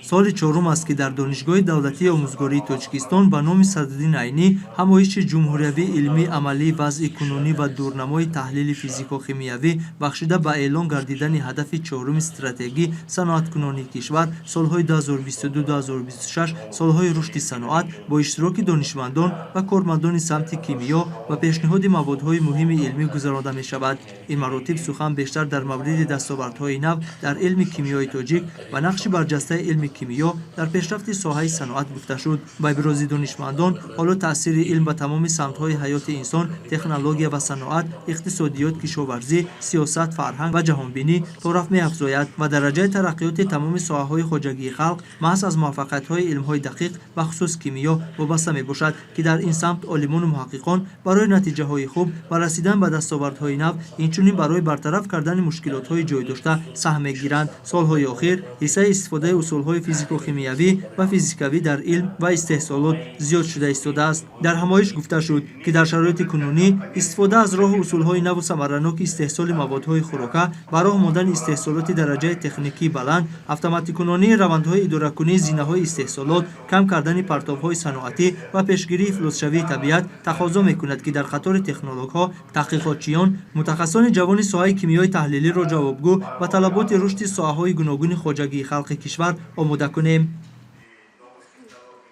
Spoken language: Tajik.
соли чорум аст ки дар донишгоҳи давлатии омӯзгории Тоҷикистон ба номи Садриддин Айнӣ ҳамоиши ҷумҳуриявӣ илмӣ амалии вазъи кунунӣ ва дурнамои таҳлили физико-химиявӣ бахшида ба эълон гардидани ҳадафи чоруми стратегӣ саноаткунонии кишвар солҳои 2022-2026 солҳои рушди саноат бо иштироки донишмандон ва кормандони самти кимиё ва пешниҳоди маводҳои муҳими илмӣ гузарода мешавад. Ин маротиб сухан бештар дар мавриди дастовардҳои нав дар илми кимиёи тоҷик ва нақши барҷастаи илми кимиё дар пешрафти соҳаи саноат гуфта шуд. Ба ибрози донишмандон ҳоло таъсири илм ба тамоми самтҳои ҳаёти инсон, технология ва саноат, иқтисодиёт, кишоварзӣ, сиёсат, фарҳанг ва ҷаҳонбинӣ то рафт меафзояд ва дараҷаи тараққиёти тамоми соҳаҳои хоҷагии халқ маҳз аз муваффақиятҳои илмҳои дақиқ бахусус кимиё вобаста мебошад, ки дар ин самт олимону муҳаққиқон барои натиҷаҳои хуб ва расидан ба дастовардҳои нав, инчунин барои бартараф кардани мушкилотҳои ҷойдошта саҳм мегиранд. Солҳои охир ҳиссаи истифодаи усулҳои физико-химиявӣ ва физикавӣ дар илм ва истеҳсолот зиёд шуда истодааст. Дар ҳамоиш гуфта шуд, ки дар шароити кунунӣ истифода аз роҳу усулҳои наву самараноки истеҳсоли маводҳои хӯрока, ба роҳ мондани истеҳсолоти дараҷаи техникии баланд, автоматикунонии равандҳои идоракунии зинаҳои истеҳсолот, кам кардани партовҳои саноатӣ ва пешгирии ифлосшавии табиат тақозо мекунад, ки дар қатори технологҳо, таҳқиқотчиён, мутахассисони ҷавони соҳаи кимиёи таҳлилиро ҷавобгӯ ба талаботи рушди соҳаҳои гуногуни хоҷагии халқи кишвар омода кунем.